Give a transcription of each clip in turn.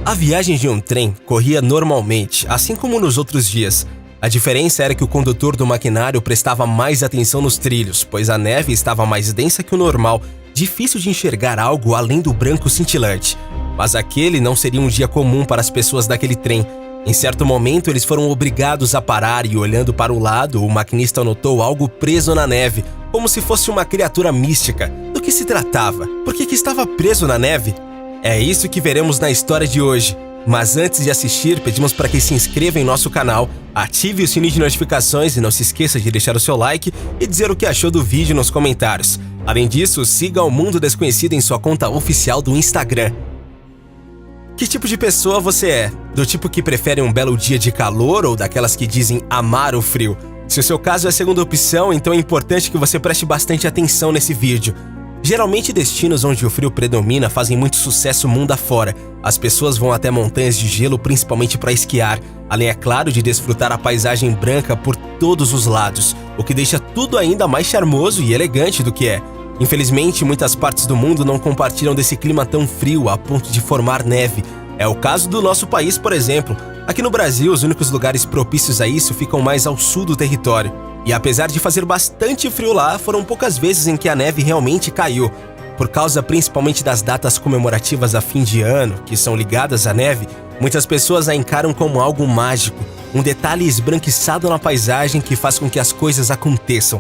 A viagem de um trem corria normalmente, assim como nos outros dias. A diferença era que o condutor do maquinário prestava mais atenção nos trilhos, pois a neve estava mais densa que o normal, difícil de enxergar algo além do branco cintilante. Mas aquele não seria um dia comum para as pessoas daquele trem. Em certo momento, eles foram obrigados a parar e, olhando para o lado, o maquinista notou algo preso na neve, como se fosse uma criatura mística. Do que se tratava? Por que estava preso na neve? É isso que veremos na história de hoje. Mas antes de assistir, pedimos para que se inscreva em nosso canal, ative o sininho de notificações e não se esqueça de deixar o seu like e dizer o que achou do vídeo nos comentários. Além disso, siga o Mundo Desconhecido em sua conta oficial do Instagram. Que tipo de pessoa você é? Do tipo que prefere um belo dia de calor ou daquelas que dizem amar o frio? Se o seu caso é a segunda opção, então é importante que você preste bastante atenção nesse vídeo. Geralmente, destinos onde o frio predomina fazem muito sucesso mundo afora. As pessoas vão até montanhas de gelo principalmente para esquiar, além, é claro, de desfrutar a paisagem branca por todos os lados, o que deixa tudo ainda mais charmoso e elegante do que é. Infelizmente, muitas partes do mundo não compartilham desse clima tão frio a ponto de formar neve. É o caso do nosso país, por exemplo. Aqui no Brasil, os únicos lugares propícios a isso ficam mais ao sul do território. E apesar de fazer bastante frio lá, foram poucas vezes em que a neve realmente caiu. Por causa principalmente das datas comemorativas a fim de ano, que são ligadas à neve, muitas pessoas a encaram como algo mágico, um detalhe esbranquiçado na paisagem que faz com que as coisas aconteçam.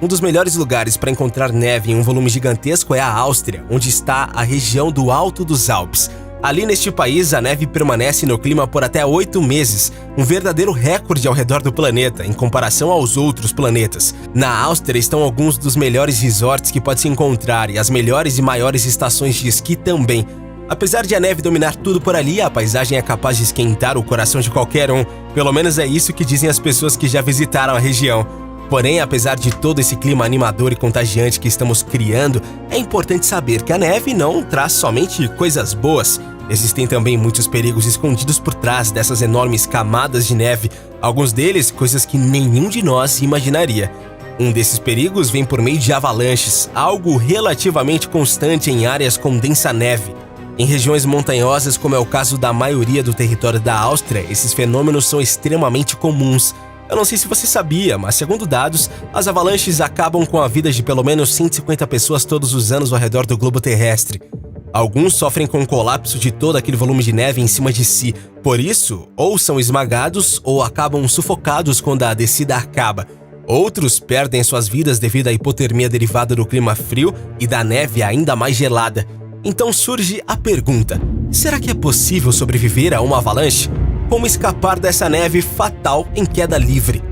Um dos melhores lugares para encontrar neve em um volume gigantesco é a Áustria, onde está a região do Alto dos Alpes. Ali neste país, a neve permanece no clima por até 8 meses, um verdadeiro recorde ao redor do planeta, em comparação aos outros planetas. Na Áustria estão alguns dos melhores resorts que pode se encontrar e as melhores e maiores estações de esqui também. Apesar de a neve dominar tudo por ali, a paisagem é capaz de esquentar o coração de qualquer um. Pelo menos é isso que dizem as pessoas que já visitaram a região. Porém, apesar de todo esse clima animador e contagiante que estamos criando, é importante saber que a neve não traz somente coisas boas. Existem também muitos perigos escondidos por trás dessas enormes camadas de neve, alguns deles coisas que nenhum de nós imaginaria. Um desses perigos vem por meio de avalanches, algo relativamente constante em áreas com densa neve. Em regiões montanhosas, como é o caso da maioria do território da Áustria, esses fenômenos são extremamente comuns. Eu não sei se você sabia, mas segundo dados, as avalanches acabam com a vida de pelo menos 150 pessoas todos os anos ao redor do globo terrestre. Alguns sofrem com o colapso de todo aquele volume de neve em cima de si. Por isso, ou são esmagados ou acabam sufocados quando a descida acaba. Outros perdem suas vidas devido à hipotermia derivada do clima frio e da neve ainda mais gelada. Então surge a pergunta: será que é possível sobreviver a uma avalanche? Como escapar dessa neve fatal em queda livre?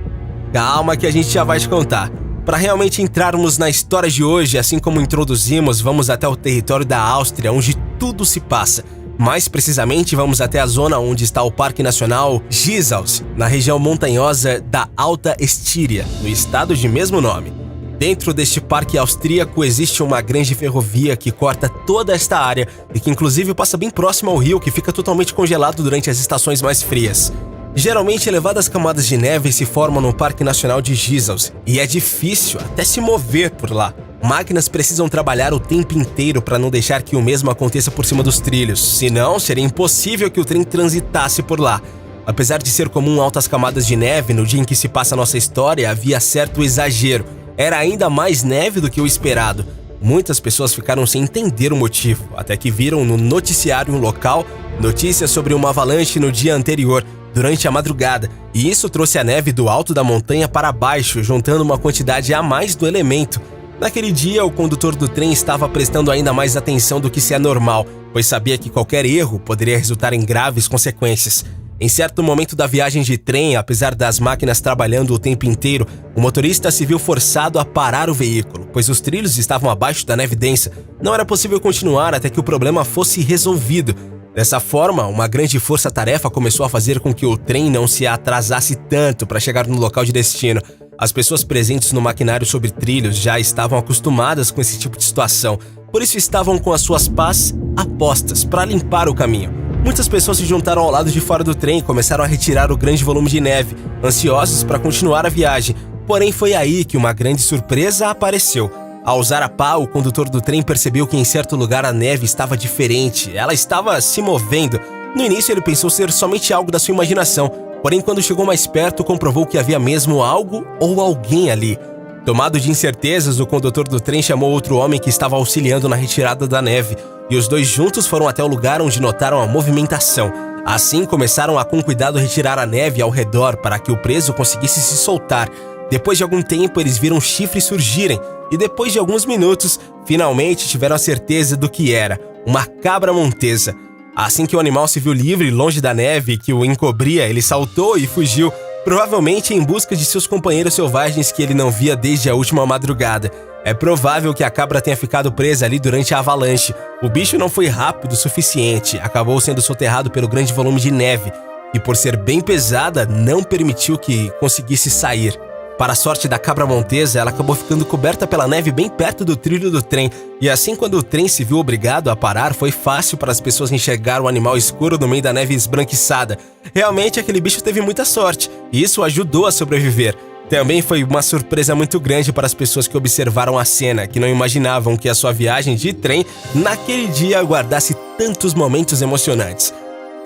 Calma que a gente já vai te contar. Para realmente entrarmos na história de hoje, assim como introduzimos, vamos até o território da Áustria, onde tudo se passa. Mais precisamente, vamos até a zona onde está o Parque Nacional Gisals, na região montanhosa da Alta Estíria, no estado de mesmo nome. Dentro deste parque austríaco existe uma grande ferrovia que corta toda esta área e que inclusive passa bem próximo ao rio, que fica totalmente congelado durante as estações mais frias. Geralmente, elevadas camadas de neve se formam no Parque Nacional de Gisals e é difícil até se mover por lá. Máquinas precisam trabalhar o tempo inteiro para não deixar que o mesmo aconteça por cima dos trilhos, senão seria impossível que o trem transitasse por lá. Apesar de ser comum altas camadas de neve, no dia em que se passa a nossa história havia certo exagero. Era ainda mais neve do que o esperado. Muitas pessoas ficaram sem entender o motivo, até que viram no noticiário local notícias sobre uma avalanche no dia anterior, durante a madrugada, e isso trouxe a neve do alto da montanha para baixo, juntando uma quantidade a mais do elemento. Naquele dia, o condutor do trem estava prestando ainda mais atenção do que se é normal, pois sabia que qualquer erro poderia resultar em graves consequências. Em certo momento da viagem de trem, apesar das máquinas trabalhando o tempo inteiro, o motorista se viu forçado a parar o veículo, pois os trilhos estavam abaixo da neve densa. Não era possível continuar até que o problema fosse resolvido. Dessa forma, uma grande força-tarefa começou a fazer com que o trem não se atrasasse tanto para chegar no local de destino. As pessoas presentes no maquinário sobre trilhos já estavam acostumadas com esse tipo de situação, por isso estavam com as suas pás apostas para limpar o caminho. Muitas pessoas se juntaram ao lado de fora do trem e começaram a retirar o grande volume de neve, ansiosos para continuar a viagem. Porém, foi aí que uma grande surpresa apareceu. Ao usar a pá, o condutor do trem percebeu que em certo lugar a neve estava diferente. Ela estava se movendo. No início ele pensou ser somente algo da sua imaginação, porém quando chegou mais perto comprovou que havia mesmo algo ou alguém ali. Tomado de incertezas, o condutor do trem chamou outro homem que estava auxiliando na retirada da neve, e os dois juntos foram até o lugar onde notaram a movimentação. Assim começaram a com cuidado retirar a neve ao redor para que o preso conseguisse se soltar. Depois de algum tempo eles viram chifres surgirem, e depois de alguns minutos, finalmente tiveram a certeza do que era, uma cabra montesa. Assim que o animal se viu livre, longe da neve que o encobria, ele saltou e fugiu, provavelmente em busca de seus companheiros selvagens que ele não via desde a última madrugada. É provável que a cabra tenha ficado presa ali durante a avalanche. O bicho não foi rápido o suficiente, acabou sendo soterrado pelo grande volume de neve, e por ser bem pesada, não permitiu que conseguisse sair. Para a sorte da cabra montesa, ela acabou ficando coberta pela neve bem perto do trilho do trem, e assim quando o trem se viu obrigado a parar, foi fácil para as pessoas enxergar o animal escuro no meio da neve esbranquiçada. Realmente aquele bicho teve muita sorte, e isso o ajudou a sobreviver. Também foi uma surpresa muito grande para as pessoas que observaram a cena, que não imaginavam que a sua viagem de trem naquele dia guardasse tantos momentos emocionantes.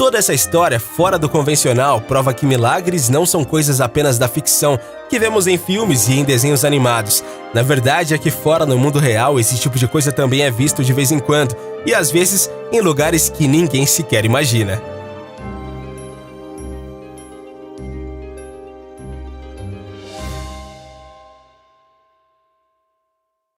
Toda essa história, fora do convencional, prova que milagres não são coisas apenas da ficção, que vemos em filmes e em desenhos animados. Na verdade, aqui fora, no mundo real, esse tipo de coisa também é visto de vez em quando, e às vezes em lugares que ninguém sequer imagina.